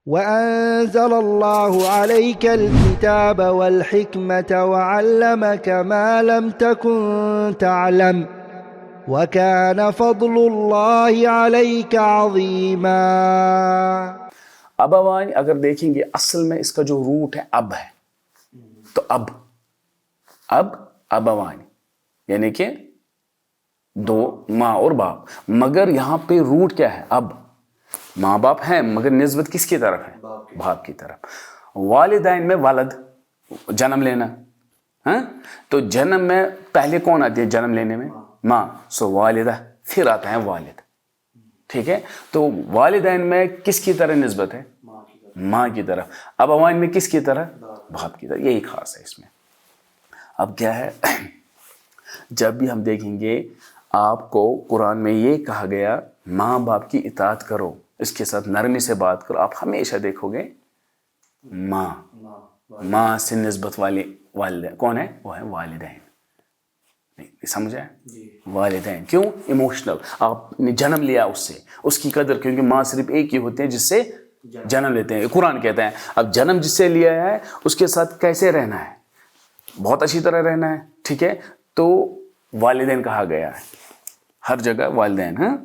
وأنزل الله عليك الكتاب والحكمة وعلمك ما لم تكن تعلم وكان فضل الله عليك عظيما. ابوانی اگر دیکھیں گے اصل میں اس کا جو روٹ ہے اب ہے، تو اب ابوانی یعنی کہ دو ماں اور باپ، مگر یہاں پہ روٹ کیا ہے؟ اب ماں باپ ہیں مگر نسبت کس کی طرف ہے؟ باپ کی طرف. والدین میں ولد جنم لینا، ہاں تو جنم میں پہلے کون آتی ہے جنم لینے میں؟ ماں. سو والدہ، پھر آتا ہے والد. ٹھیک ہے، تو والدین میں کس کی طرح نسبت ہے؟ ماں کی طرف. ابوین میں کس کی طرح؟ باپ کی طرح. یہی خاص ہے اس میں. اب کیا ہے، جب بھی ہم دیکھیں گے آپ کو قرآن میں یہ کہا گیا ماں باپ کی اطاعت کرو، اس کے ساتھ نرمی سے بات کرو، آپ ہمیشہ دیکھو گے ماں سے نسبت والے والدین کون ہے؟ وہ ہے والدین. سمجھا؟ والدین. کیوں؟ ایموشنل. آپ نے جنم لیا اس سے، اس کی قدر، کیونکہ ماں صرف ایک ہی ہوتے ہیں جس سے جنم لیتے ہیں. قرآن کہتا ہے اب جنم جس سے لیا ہے اس کے ساتھ کیسے رہنا ہے؟ بہت اچھی طرح رہنا ہے. ٹھیک ہے، تو والدین کہا گیا ہے ہر جگہ والدین. ہاں،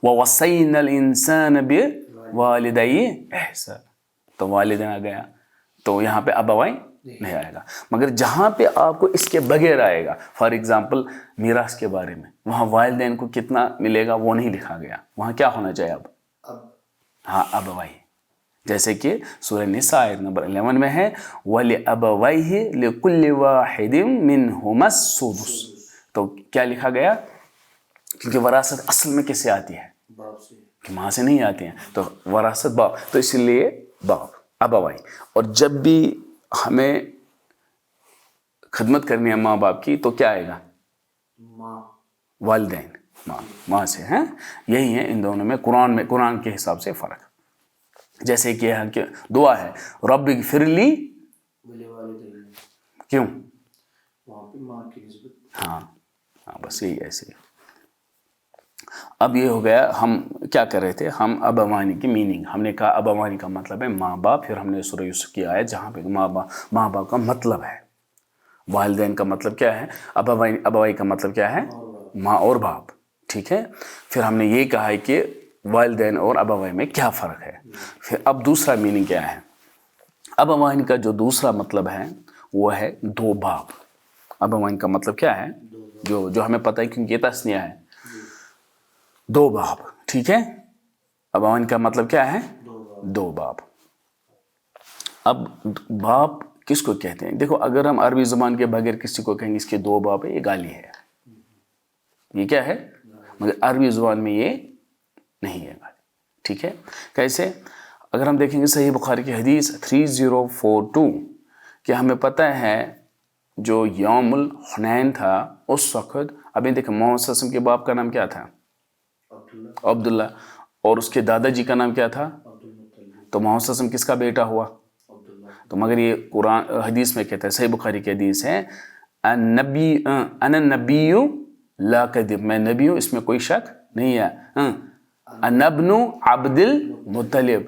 وَوَصَّيْنَا الْإِنسَانَ بِوَالِدَيْهِ إِحْسَانًا، تو والدین آ گیا. تو یہاں پہ ابوین نہیں آئے گا، مگر جہاں پہ آپ کو اس کے بغیر آئے گا، فار ایگزامپل میراث کے بارے میں، وہاں والدین کو کتنا ملے گا وہ نہیں لکھا گیا. وہاں کیا ہونا چاہیے اب؟ ہاں ابوین. جیسے کہ سورہ نساء آیت نمبر 11 میں ہے وَلِأَبَوَيْهِ لِكُلِّ وَاحِدٍ مِّنْهُمَا السُّدُسُ. تو کیا لکھا گیا؟ کیونکہ وراثت اصل میں کس سے آتی ہے؟ باپ سے. کہ ماں سے نہیں آتی ہیں، تو وراثت باپ، تو اس لیے باپ ابوین. اور جب بھی ہمیں خدمت کرنی ہے ماں باپ کی تو کیا آئے گا؟ والدین. ماں سے ہیں. یہی ہے ان دونوں میں قرآن کے حساب سے فرق. جیسے کہ دعا ہے رب اغفر لی، کیوں؟ ہاں بس یہی ایسے. اب یہ ہو گیا، ہم کیا کر رہے تھے؟ ہم ابوانی کی میننگ ہم نے کہا. ابوانی کا مطلب ہے ماں باپ. پھر ہم نے سورہ یوسف کی آیت جہاں پہ ماں باپ کا مطلب ہے. والدین کا مطلب کیا ہے؟ ابوائی کا مطلب کیا ہے؟ ماں اور باپ. ٹھیک ہے، پھر ہم نے یہ کہا ہے کہ والدین اور ابوائی میں کیا فرق ہے. پھر اب دوسرا میننگ کیا ہے؟ ابوین کا جو دوسرا مطلب ہے وہ ہے دو باپ. ابوین کا مطلب کیا ہے؟ جو ہمیں پتہ ہے کیونکہ یہ تسنیہ ہے، دو باپ. ٹھیک ہے، ابوین کا مطلب کیا ہے؟ دو باپ. اب باپ کس کو کہتے ہیں؟ دیکھو اگر ہم عربی زبان کے بغیر کسی کو کہیں گے اس کے دو باپ ہے، یہ گالی ہے. یہ کیا ہے؟ مگر عربی زبان میں یہ نہیں ہے گالی. ٹھیک ہے، کیسے؟ اگر ہم دیکھیں گے صحیح بخاری کی حدیث 3042 کہ ہمیں پتہ ہے جو یوم الحنین تھا اس وقت، ابھی دیکھیں محمد صلی اللہ علیہ وسلم کے باپ کا نام کیا تھا؟ عبداللہ. اور اس کے دادا جی کا نام کیا تھا؟ تو محمد صلی اللہ علیہ وسلم کس کا بیٹا ہوا؟ تو مگر یہ قرآن حدیث میں کہتا ہے، صحیح بخاری کی حدیث ہے انا نبی لا کذب، میں نبی ہوں اس میں کوئی شک نہیں ہے. انا ابن عبد المطلب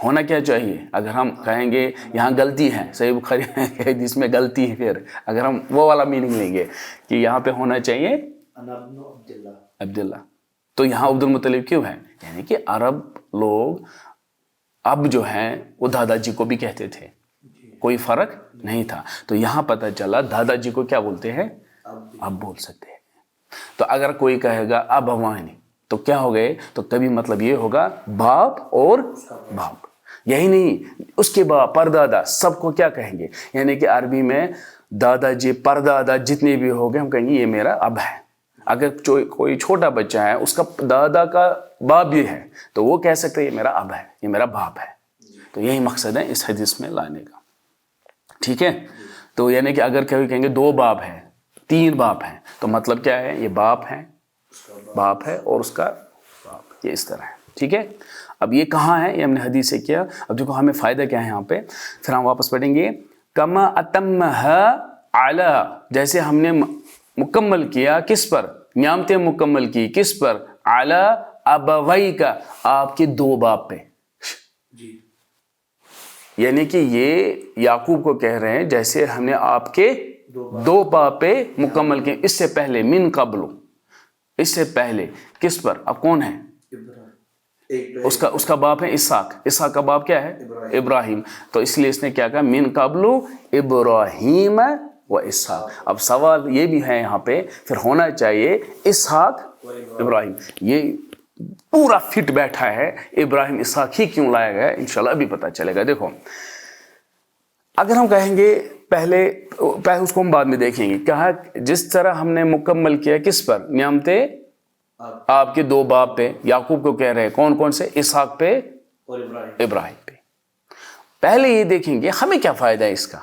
ہونا کیا چاہیے؟ اگر ہم کہیں گے یہاں غلطی ہے، صحیح بخاری کی حدیث میں غلطی ہے، پھر اگر ہم وہ والا میننگ لیں گے کہ یہاں پہ ہونا چاہیے عبداللہ، تو یہاں عبد المطلب کیوں ہے؟ یعنی کہ عرب لوگ اب جو ہیں وہ دادا جی کو بھی کہتے تھے، کوئی فرق نہیں تھا. تو یہاں پتہ چلا دادا جی کو کیا بولتے ہیں؟ اب بول سکتے ہیں. تو اگر کوئی کہے گا ابوانی تو کیا ہو گئے؟ تو کبھی مطلب یہ ہوگا باپ اور باپ. یہی نہیں، اس کے باپ پردادا سب کو کیا کہیں گے؟ یعنی کہ عربی میں دادا جی پردادا جتنے بھی ہو گئے ہم کہیں گے یہ میرا اب ہے. اگر کوئی چھوٹا بچہ ہے اس کا دادا کا باپ بھی ہے تو وہ کہہ سکتے یہ میرا اب ہے، یہ میرا باپ ہے. تو یہی مقصد ہے اس حدیث میں لانے کا. ٹھیک ہے، تو یعنی کہ اگر کوئی کہیں گے دو باپ ہیں، تین باپ ہیں، تو مطلب کیا ہے؟ یہ باپ ہے اور اس کا باپ، یہ اس طرح ہے. ٹھیک ہے، اب یہ کہاں ہے؟ یہ ہم نے حدیث سے کیا. اب دیکھو ہمیں فائدہ کیا ہے یہاں پہ، پھر ہم واپس پڑھیں گے. کما اتمها علی، جیسے ہم نے مکمل کیا کس پر؟ نعمتیں مکمل کی کس پر؟ علی ابوئی کا، آپ کے دو باپ پہ. یعنی کہ یہ یعقوب کو کہہ رہے ہیں جیسے ہم نے آپ کے 2 باپ پہ مکمل کیے، اس سے پہلے من قبل، اس سے پہلے کس پر؟ اب کون ہے؟ اس کا باپ ہے اسحاق، اسحاق کا باپ کیا ہے؟ ابراہیم، تو اس لیے اس نے کیا کہا من قبل ابراہیم و اسحاق۔ اب سوال یہ بھی ہے یہاں پہ، پھر ہونا چاہیے اسحاق ابراہیم، یہ پورا فٹ بیٹھا ہے، ابراہیم اسحاق ہی کیوں لایا گیا انشاءاللہ ابھی پتہ چلے گا۔ دیکھو اگر ہم کہیں گے پہلے اس کو ہم بعد میں دیکھیں گے، کہا جس طرح ہم نے مکمل کیا کس پر؟ نعمتیں آپ کے 2 باپ پہ، یعقوب کو کہہ رہے ہیں کون کون سے؟ اسحاق پہ اور ابراہیم پہ۔ پہلے یہ دیکھیں گے ہمیں کیا فائدہ ہے اس کا،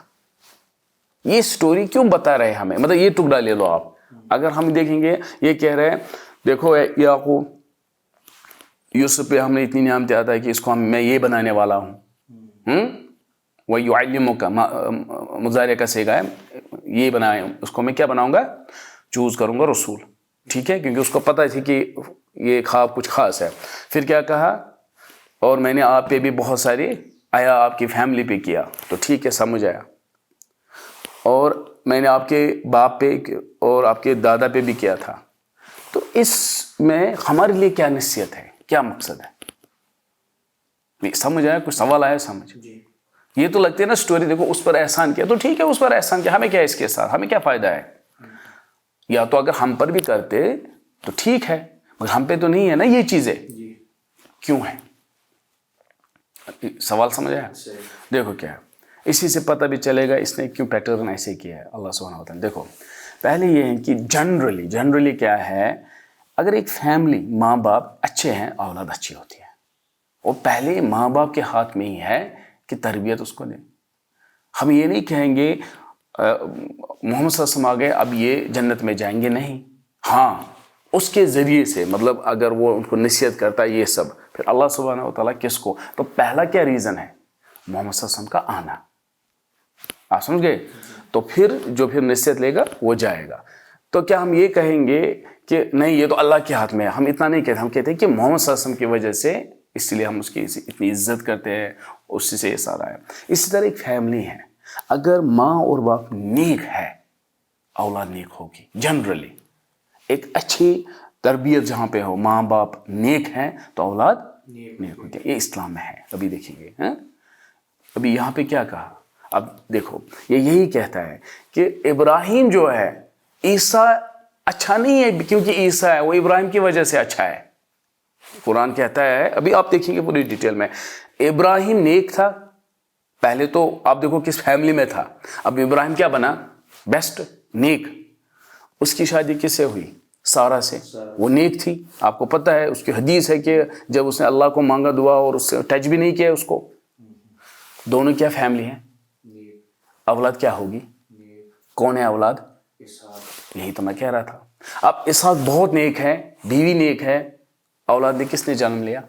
یہ سٹوری کیوں بتا رہے ہمیں، مطلب یہ ٹکڑا لے لو آپ۔ اگر ہم دیکھیں گے یہ کہہ رہے ہیں دیکھو یعقوب یوسف پہ ہم نے اتنی نعمتیں عطا کہ اس کو میں یہ بنانے والا ہوں، وَيُعَلِّمُكَ مضارع کا صیغہ ہے، یہ بنائے اس کو میں کیا بناؤں گا؟ چوز کروں گا رسول، ٹھیک ہے، کیونکہ اس کو پتہ تھی کہ یہ خواب کچھ خاص ہے۔ پھر کیا کہا؟ اور میں نے آپ پہ بھی بہت ساری آیا آپ کی فیملی پہ کیا، تو ٹھیک ہے سمجھ آیا، اور میں نے آپ کے باپ پہ اور آپ کے دادا پہ بھی کیا تھا۔ تو اس میں ہمارے لیے کیا نصیحت ہے، کیا مقصد ہے؟ سمجھ آیا؟ کچھ سوال آیا سمجھ؟ یہ تو لگتی ہے نا سٹوری، دیکھو اس پر احسان کیا، تو ٹھیک ہے اس پر احسان کیا، ہمیں کیا اس کے ساتھ، ہمیں کیا فائدہ ہے؟ یا تو اگر ہم پر بھی کرتے تو ٹھیک ہے، مگر ہم پہ تو نہیں ہے نا یہ چیزیں، کیوں ہے؟ سوال سمجھ آیا؟ دیکھو کیا ہے، اسی سے پتہ بھی چلے گا اس نے کیوں پیٹرن ایسے کیا ہے اللہ سبحانہ وتعالی۔ دیکھو پہلے یہ ہے کہ جنرلی کیا ہے، اگر ایک فیملی ماں باپ اچھے ہیں اولاد اچھی ہوتی ہے، اور پہلے ماں باپ کے ہاتھ میں ہی ہے کہ تربیت اس کو دیں۔ ہم یہ نہیں کہیں گے محمد صلی اللہ علیہ وسلم آگے اب یہ جنت میں جائیں گے، نہیں، ہاں اس کے ذریعے سے، مطلب اگر وہ ان کو نصیحت کرتا ہے یہ سب، پھر اللہ سبحانہ وتعالیٰ کس کو؟ تو پہلا کیا ریزن ہے؟ محمد صلی اللہ علیہ وسلم کا آنا، آپ سمجھ گئے؟ تو پھر جو پھر نصیحت لے گا وہ جائے گا۔ تو کیا ہم یہ کہیں گے کہ نہیں یہ تو اللہ کے ہاتھ میں ہے؟ ہم اتنا نہیں کہتے، ہم کہتے ہیں کہ محمد صلی اللہ علیہ وسلم کی وجہ سے، اس لیے ہم اس کی اتنی عزت کرتے ہیں، اس سے یہ سارا ہے۔ اسی طرح ایک فیملی ہے، اگر ماں اور باپ نیک ہے اولاد نیک ہوگی۔ جنرلی ایک اچھی تربیت جہاں پہ ہو، ماں باپ نیک ہیں تو اولاد نیک ہوگی، یہ اسلام میں ہے۔ ابھی دیکھیں گے ابھی یہاں پہ کیا کہا، اب دیکھو یہ یہی کہتا ہے کہ ابراہیم جو ہے، عیسیٰ اچھا نہیں ہے کیونکہ عیسیٰ ہے، وہ ابراہیم کی وجہ سے اچھا ہے۔ قرآن کہتا ہے، ابھی آپ دیکھیں گے پوری ڈیٹیل میں، ابراہیم نیک تھا پہلے، تو آپ دیکھو کس فیملی میں تھا، اب ابراہیم کیا بنا؟ بیسٹ، نیک۔ اس کی شادی کس سے ہوئی؟ سارہ سے، وہ نیک تھی، آپ کو پتہ ہے اس کی حدیث ہے کہ جب اس نے اللہ کو مانگا دعا اور اس سے ٹچ بھی نہیں کیا اس کو۔ دونوں کیا فیملی ہیں؟ اولاد کیا ہوگی؟ کون ہے اولاد؟ یہی تو میں کہہ رہا تھا۔ اب اسحاق بہت نیک ہے، بیوی نیک ہے، اولاد نے کس نے جنم لیا؟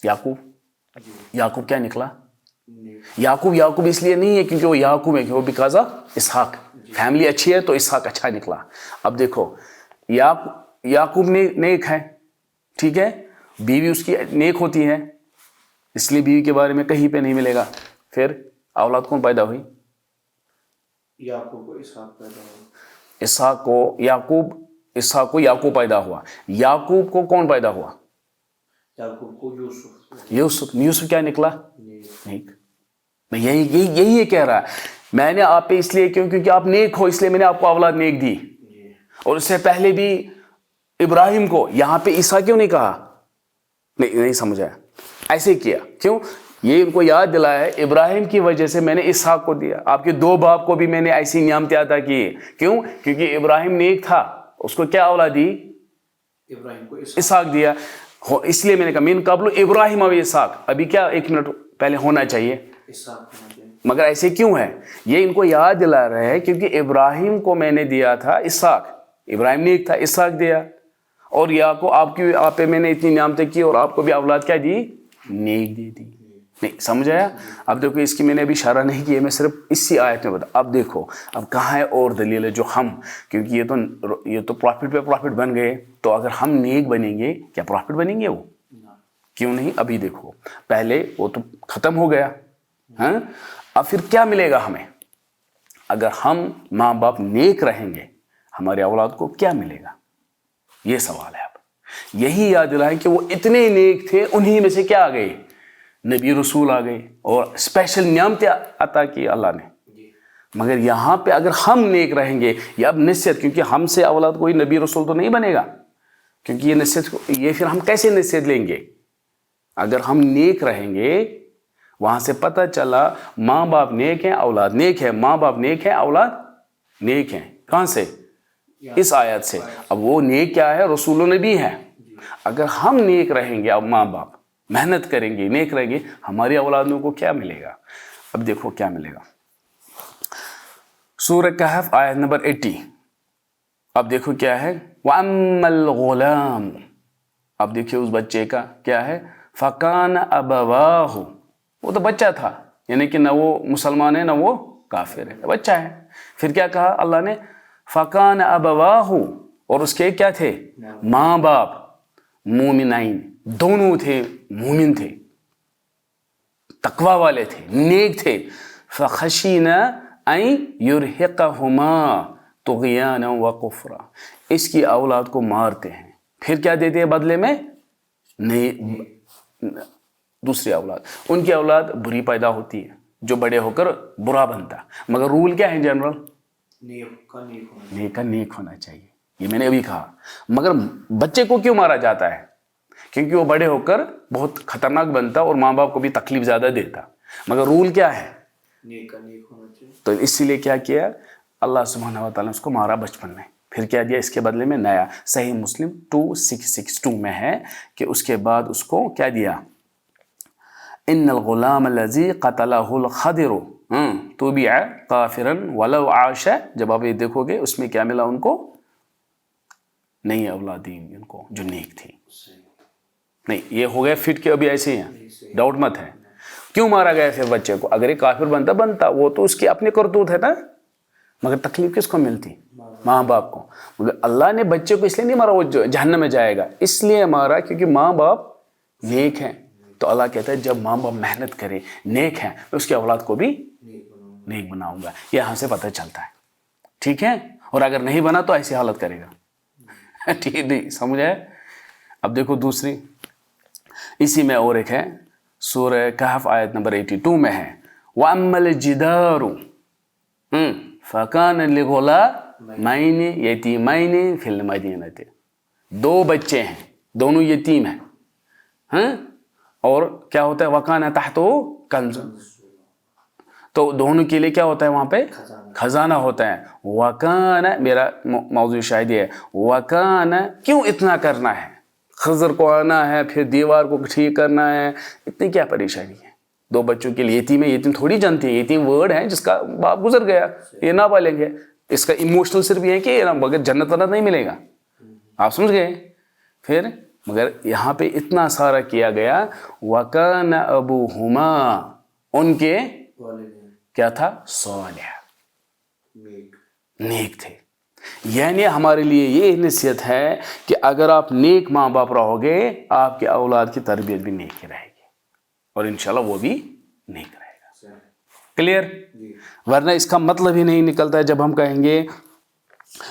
یعقوب کیا نکلا؟ یعقوب اس لیے نہیں ہے کیونکہ وہ یعقوب ہے، کہ وہ بیکاز آف اسحاق، فیملی اچھی ہے تو اسحاق اچھا نکلا۔ اب دیکھو یعقوب نیک ہے، ٹھیک ہے، بیوی اس کی نیک ہوتی ہے، اس لیے بیوی کے بارے میں کہیں پہ نہیں ملے گا۔ پھر اولاد کون پیدا ہوئی؟ یعقوب کو اسحاق پیدا ہوا، اسحاق کو یعقوب پیدا ہوا۔ یعقوب کو کون پیدا ہوا؟ یعقوب کو یوسف۔ یوسف کیا نکلا؟ نیک۔ میں یہی کہہ رہا ہے، میں نے آپ پہ اس لیے کیونکہ آپ نیک ہو اس لیے میں نے آپ کو اولاد نیک دی، اور اس سے پہلے بھی ابراہیم کو، یہاں پہ عیسیٰ کیوں نہیں کہا؟ نہیں سمجھا، ایسے کیا کیوں؟ یہ ان کو یاد دلایا ہے ابراہیم کی وجہ سے میں نے اسحاق کو دیا، آپ کے 2 باپ کو بھی میں نے ایسی نعمتیں عطا کی۔ کیوں؟ کیونکہ ابراہیم نیک تھا، اس کو کیا اولاد دی؟ ابراہیم کو اسحاق دیا، اس لیے میں نے کہا من قبل ابراہیم و اسحاق۔ ابھی کیا 1 منٹ پہلے ہونا چاہیے اسحاق، مگر ایسے کیوں ہے؟ یہ ان کو یاد دلا رہے ہیں کیونکہ ابراہیم کو میں نے دیا تھا اسحاق، ابراہیم نیک تھا، اسحاق دیا، اور یعقوب آپ پہ میں نے اتنی نعمتیں کی اور آپ کو بھی اولاد کیا دی؟ نیک دی۔ نہیں سمجھ آیا؟ اب دیکھو اس کی میں نے ابھی اشارہ نہیں کیا، میں صرف اسی آیت میں بتا۔ اب دیکھو اب کہاں ہے اور دلیل ہے جو ہم، کیونکہ یہ تو پروفٹ پہ پروفٹ بن گئے، تو اگر ہم نیک بنیں گے کیا پروفٹ بنیں گے؟ وہ کیوں نہیں؟ ابھی دیکھو، پہلے وہ تو ختم ہو گیا، ہاں، اب پھر کیا ملے گا ہمیں؟ اگر ہم ماں باپ نیک رہیں گے ہمارے اولاد کو کیا ملے گا؟ یہ سوال ہے۔ اب یہی یاد دلائیں کہ وہ اتنے نیک تھے، انہی میں سے کیا آ گئے؟ نبی رسول آ گئے اور اسپیشل نعمتیں عطا کی اللہ نے۔ مگر یہاں پہ اگر ہم نیک رہیں گے، یہ اب نصیحت، کیونکہ ہم سے اولاد کوئی نبی رسول تو نہیں بنے گا، کیونکہ یہ نصیحت، یہ پھر ہم کیسے نصیحت لیں گے؟ اگر ہم نیک رہیں گے، وہاں سے پتہ چلا ماں باپ نیک ہیں اولاد نیک ہے، ماں باپ نیک ہیں اولاد نیک ہیں، کہاں سے؟ اس آیت سے۔ اب وہ نیک کیا ہے؟ رسول و نبی ہے۔ اگر ہم نیک رہیں گے، اب ماں باپ محنت کریں گے، نیک رہیں گے، ہماری اولادوں کو کیا ملے گا؟ اب دیکھو کیا ملے گا، سورہ کہف آیت نمبر 80۔ اب دیکھو کیا ہے، وَأَمَّا الْغُلَامُ، اب دیکھیے اس بچے کا کیا ہے، فَكَانَ أَبَوَاهُ، وہ تو بچہ تھا، یعنی کہ نہ وہ مسلمان ہے نہ وہ کافر ہے، بچہ ہے۔ پھر کیا کہا اللہ نے؟ فَكَانَ أَبَوَاهُ، اور اس کے کیا تھے؟ ماں باپ، مومنین، دونوں تھے، مومن تھے، تقوی والے تھے، نیک تھے۔ فَخَشِينَا أَن يُرْهِقَهُمَا طُغْيَانًا وَكُفْرًا، اس کی اولاد کو مارتے ہیں، پھر کیا دیتے ہیں بدلے میں؟ دوسری اولاد، ان کی اولاد بری پیدا ہوتی ہے، جو بڑے ہو کر برا بنتا، مگر رول کیا ہے جنرل؟ نیک کا نیک ہونا چاہیے، یہ میں نے ابھی کہا۔ مگر بچے کو کیوں مارا جاتا ہے؟ کیونکہ وہ بڑے ہو کر بہت خطرناک بنتا اور ماں باپ کو بھی تکلیف زیادہ دیتا، مگر رول کیا ہے؟ نیک کا نیک ہونا چاہیے۔ تو اسی لیے کیا کیا اللہ سبحانہ و تعالیٰ نے اس کو مارا بچپن میں، پھر کیا دیا اس کے بدلے میں نیا؟ صحیح مسلم 2662 میں ہے کہ اس کے بعد اس کو کیا دیا؟ ان الغلام الذی قتلہ الخضر طبع کافرا ولو عاش، جب آپ یہ دیکھو گے اس میں کیا ملا ان کو؟ نئی اولادیں ان کو جو نیک تھی۔ نہیں، یہ ہو گیا فٹ کے ابھی ایسے ہیں، ڈاؤٹ مت ہے۔ کیوں مارا گیا پھر بچے کو؟ اگر یہ کافر بنتا وہ تو اس کی اپنی کرتوت ہے نا، مگر تکلیف کس کو ملتی؟ ماں باپ کو۔ مگر اللہ نے بچے کو اس لیے نہیں مارا وہ جہنم میں جائے گا، اس لیے مارا کیونکہ ماں باپ نیک ہیں۔ تو اللہ کہتا ہے جب ماں باپ محنت کرے، نیک ہیں، تو اس کی اولاد کو بھی نیک بناؤں گا، یہاں سے پتہ چلتا ہے، ٹھیک ہے؟ اور اگر نہیں بنا تو ایسی حالت کرے گا، ٹھیک نہیں سمجھ آئے؟ اب دیکھو دوسری، اسی میں اور ایک ہے، سورہ کہف آیت نمبر 82 میں ہے، وَأَمَّا الْجِدَارُ فَكَانَ لِغُلَامَيْنِ يَتِيمَيْنِ فِي الْمَدِينَةِ، دو بچے ہیں، دونوں یتیم ہیں، ہاں، اور کیا ہوتا ہے؟ وَكَانَ تَحْتُهُ كَنْزٌ، تو دونوں کے لیے کیا ہوتا ہے وہاں پہ؟ خزانہ ہوتا ہے۔ وَكَانَ، میرا موضوع شاید یہ ہے، وَكَانَ، کیوں اتنا کرنا ہے؟ خضر کو آنا ہے، پھر دیوار کو ٹھیک کرنا ہے، اتنی کیا پریشانی ہے؟ دو بچوں کے لیے یتیم ہے، یتیم تھوڑی جانتی ہیں، یتیم ورڈ ہے جس کا باپ گزر گیا، یہ نہ پالیں گے، اس کا ایموشنل صرف یہ ہے کہ مگر جنت والا نہیں ملے گا، آپ سمجھ گئے؟ پھر مگر یہاں پہ اتنا سارا کیا گیا، وَكَانَ أَبُوهُمَا، ان کے کیا تھا؟ صالح، نیک تھے۔ یعنی ہمارے لیے یہ نصیحت ہے کہ اگر آپ نیک ماں باپ رہو گے، آپ کے اولاد کی تربیت بھی نیک رہے گی، اور انشاءاللہ وہ بھی نیک رہے گا۔ کلیئر؟ ورنہ اس کا مطلب ہی نہیں نکلتا ہے جب ہم کہیں گے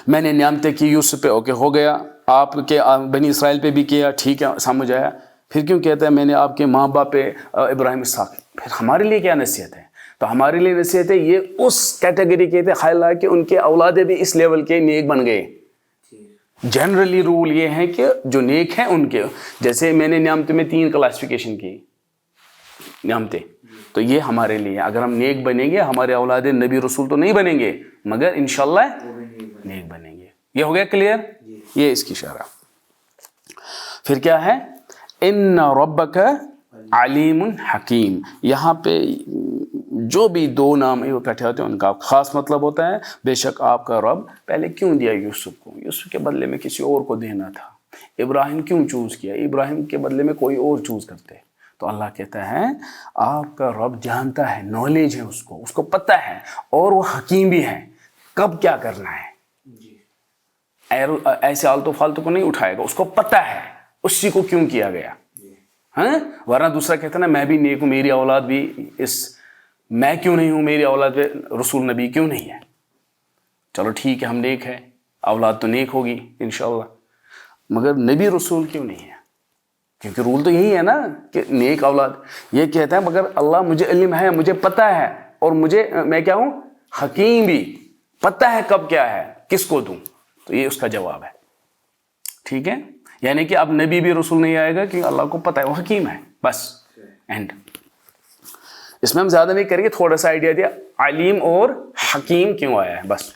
میں نے نعمتیں کی یوسف پہ، اوکے ہو گیا، آپ کے بنی اسرائیل پہ بھی کیا، ٹھیک ہے سمجھ آیا، پھر کیوں کہتا ہے میں نے آپ کے ماں باپ پہ ابراہیم اسحاق؟ پھر ہمارے لیے کیا نصیحت ہے؟ تو ہمارے لیے نصیحت ہے یہ اس کیٹیگری کے تھے، حالانکہ ان کے اولادیں بھی اس لیول کے نیک بن گئے۔ جنرلی رول یہ ہے کہ جو نیک ہیں ان کے، جیسے میں نے نعمتوں میں 3 کلاسیفیکیشن کی نعمتیں، تو یہ ہمارے لیے اگر ہم نیک بنیں گے، ہمارے اولادیں نبی رسول تو نہیں بنیں گے مگر انشاءاللہ نیک بنیں گے۔ یہ ہو گیا کلیئر؟ یہ اس کی شرح۔ پھر کیا ہے؟ ان ربک علیم حکیم، یہاں پہ جو بھی دو نام اکٹھے ہوتے ہیں ان کا خاص مطلب ہوتا ہے۔ بے شک آپ کا رب پہلے کیوں دیا یوسف کو؟ یوسف کے بدلے میں کسی اور کو دینا تھا۔ ابراہیم کیوں چوز کیا؟ ابراہیم کے بدلے میں کوئی اور چوز کرتے۔ تو اللہ کہتا ہے آپ کا رب جانتا ہے، نالج ہے اس کو پتہ ہے، اور وہ حکیم بھی ہے، کب کیا کرنا ہے۔ ایسے آلتو فالتو کو نہیں اٹھائے گا، اس کو پتہ ہے اسی کو کیوں کیا گیا، ہاں، ورنہ دوسرا کہتا نا میں بھی نیک ہوں، میری اولاد بھی میں کیوں نہیں ہوں، میری اولاد پہ رسول نبی کیوں نہیں ہے؟ چلو ٹھیک ہے، ہم نیک ہے، اولاد تو نیک ہوگی انشاءاللہ، مگر نبی رسول کیوں نہیں ہے؟ کیونکہ رول تو یہی ہے نا کہ نیک اولاد. یہ کہتا ہے مگر اللہ مجھے علم ہے، مجھے پتہ ہے، اور میں کیا ہوں؟ حکیم بھی، پتہ ہے کب کیا ہے، کس کو دوں. تو یہ اس کا جواب ہے. ٹھیک ہے، یعنی کہ اب نبی بھی رسول نہیں آئے گا کیونکہ اللہ کو پتہ ہے وہ حکیم ہے. بس اینڈ. اس میں ہم زیادہ نہیں کریں گے، تھوڑا سا آئیڈیا دیا علیم اور حکیم کیوں آیا ہے بس.